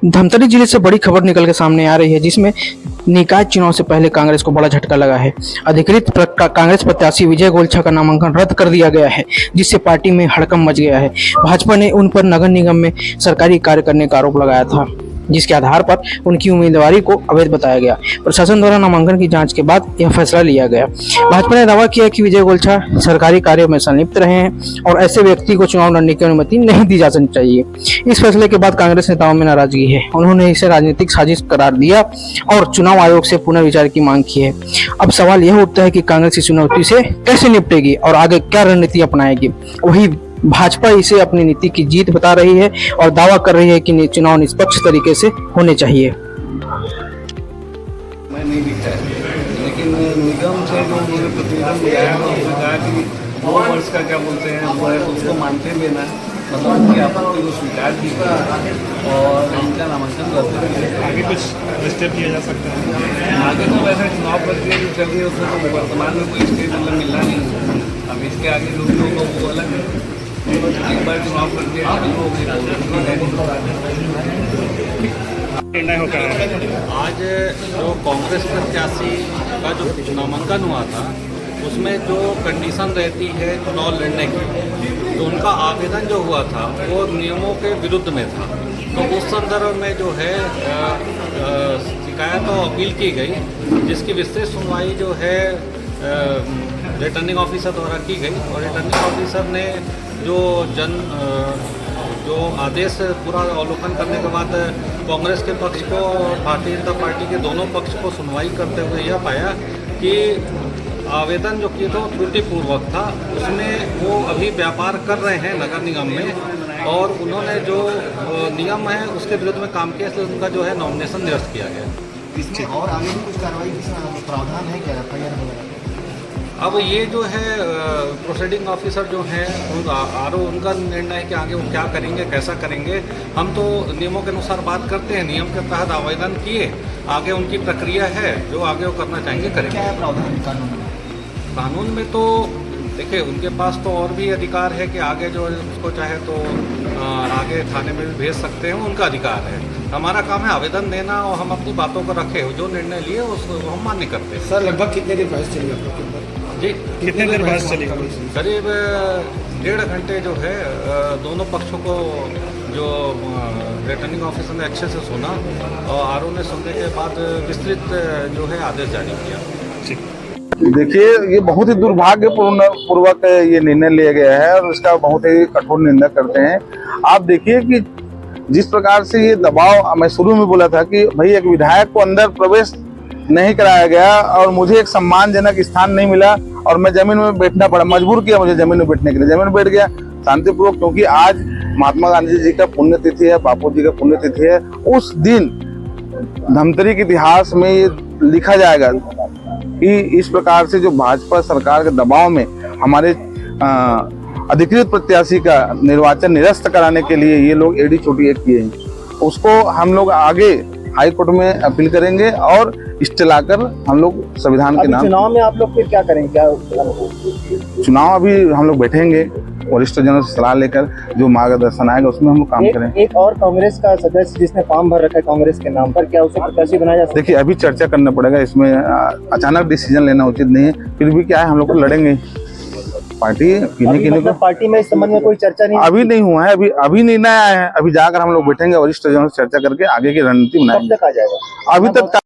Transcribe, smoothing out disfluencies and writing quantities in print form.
धमतरी जिले से बड़ी खबर निकल के सामने आ रही है, जिसमें निकाय चुनाव से पहले कांग्रेस को बड़ा झटका लगा है। अधिकृत कांग्रेस प्रत्याशी विजय गोलछा का नामांकन रद्द कर दिया गया है, जिससे पार्टी में हड़कंप मच गया है। भाजपा ने उन पर नगर निगम में सरकारी कार्य करने का आरोप लगाया था, जिसके आधार पर उनकी उम्मीदवारी को अवैध बताया गया। प्रशासन द्वारा नामांकन की जांच के बाद यह फैसला लिया गया। भाजपा ने दावा किया कि विजय गोलछा सरकारी कार्यों में संलिप्त रहे हैं और ऐसे व्यक्ति को चुनाव लड़ने की अनुमति नहीं दी जा चाहिए। इस फैसले के बाद कांग्रेस नेताओं में नाराजगी है। उन्होंने इसे राजनीतिक साजिश करार दिया और चुनाव आयोग से पुनर्विचार की मांग की है। अब सवाल यह उठता है कि कांग्रेस इस चुनौती से कैसे निपटेगी और आगे क्या रणनीति अपनाएगी। वही भाजपा इसे अपनी नीति की जीत बता रही है और दावा कर रही है कि चुनाव निष्पक्ष तरीके से होने चाहिए। मैं नहीं दिखता है, लेकिन निगम से जो मुझे प्रतिवेदन दिया है तो उसने कहा कि 2 वर्ष का क्या बोलते हैं वो है, उसको मानते हुए ना मतलब उनकी आपत्ति को स्वीकार की और इनका नामांकन रद्द कर दिया। आगे कुछ स्टेप लिया जा सकता है? आगे तो वैसे चुनाव प्रक्रिया जो चल रही है उसमें तो वर्तमान में कोई स्टेज मतलब मिलना नहीं। अब इसके आगे लोग वो अलग है, एक बार चुनाव प्रक्रिया चालू हो गई। निर्णय होकर आज जो कांग्रेस प्रत्याशी का जो नामांकन हुआ था उसमें जो कंडीशन रहती है चुनाव लड़ने की, तो उनका आवेदन जो हुआ था वो नियमों के विरुद्ध में था। तो उस संदर्भ में जो है शिकायत और अपील की गई, जिसकी विशेष सुनवाई जो है रिटर्निंग ऑफिसर द्वारा की गई और रिटर्निंग ऑफिसर ने जो आदेश पूरा अवलोकन करने के बाद कांग्रेस के पक्ष को और भारतीय जनता पार्टी के दोनों पक्ष को सुनवाई करते हुए यह पाया कि आवेदन जो किया था त्रुटिपूर्वक था। उसमें वो अभी व्यापार कर रहे हैं नगर निगम में और उन्होंने जो नियम है उसके विरुद्ध में काम किया, इसलिए उनका जो है नॉमिनेशन निरस्त किया गया। इसमें और आगे भी कुछ कार्रवाई की प्रावधान है क्या FIR वगैरह? अब ये जो है प्रोसीडिंग ऑफिसर जो हैं आरओ, उनका निर्णय है कि आगे वो क्या करेंगे, कैसा करेंगे। हम तो नियमों के अनुसार बात करते हैं, नियम के तहत आवेदन किए, आगे उनकी प्रक्रिया है, जो आगे वो करना चाहेंगे करेंगे। क्या है प्रावधान कानून में? कानून में तो देखिए उनके पास तो और भी अधिकार है कि आगे जो उसको चाहे तो आगे थाने में भी भेज सकते हैं, उनका अधिकार है। हमारा काम है आवेदन देना और हम अपनी बातों को रखे, जो निर्णय लिए उसको हम मान्य करते हैं। सर लगभग कितने देर बहस चली आप लोग के ऊपर? जी, कितने देर बहस चली? करीब 1.5 घंटे जो है दोनों पक्षों को जो रिटर्निंग ऑफिसर ने अच्छे से सुना और आरओ ने सुनने के बाद विस्तृत जो है आदेश जारी किया। देखिए, ये बहुत ही दुर्भाग्यपूर्वक ये निर्णय लिया गया है और इसका बहुत ही कठोर निंदा करते हैं। आप देखिए कि जिस प्रकार से ये दबाव, मैं शुरू में बोला था कि भाई एक विधायक को अंदर प्रवेश नहीं कराया गया और मुझे एक सम्मानजनक स्थान नहीं मिला और मैं जमीन में बैठना पड़ा, मजबूर किया मुझे जमीन में बैठने के लिए। जमीन में बैठ गया शांतिपूर्वक, क्योंकि आज महात्मा गांधी जी का पुण्यतिथि है, बापू जी का पुण्यतिथि है। उस दिन धमतरी के इतिहास में ये लिखा जाएगा कि इस प्रकार से जो भाजपा सरकार के दबाव में हमारे अधिकृत प्रत्याशी का निर्वाचन निरस्त कराने के लिए ये लोग एडी चोटी एक किए हैं, उसको हम लोग आगे हाई कोर्ट में अपील करेंगे और स्टे लाकर हम लोग संविधान के नाम। चुनाव में आप लोग फिर क्या करेंगे? क्या चुनाव अभी हम लोग बैठेंगे वरिष्ठ जनों से सलाह लेकर, जो मार्गदर्शन आएगा उसमें हम लोग काम करेंगे। एक और कांग्रेस का सदस्य जिसने फॉर्म भर रखा है कांग्रेस के नाम पर, क्या उसे प्रत्याशी बनाया जा सकता है? देखिए, अभी चर्चा करना पड़ेगा, इसमें अचानक डिसीजन लेना उचित नहीं है। फिर भी क्या है, हम लोग तो लड़ेंगे। पार्टी मतलब पार्टी में इस संबंध में कोई चर्चा नहीं? अभी नहीं हुआ है, अभी निर्णय आया है। अभी जाकर हम लोग बैठेंगे वरिष्ठ जनों से चर्चा करके आगे की रणनीति बनाएंगे। कब तक आ जाएगा? अभी तक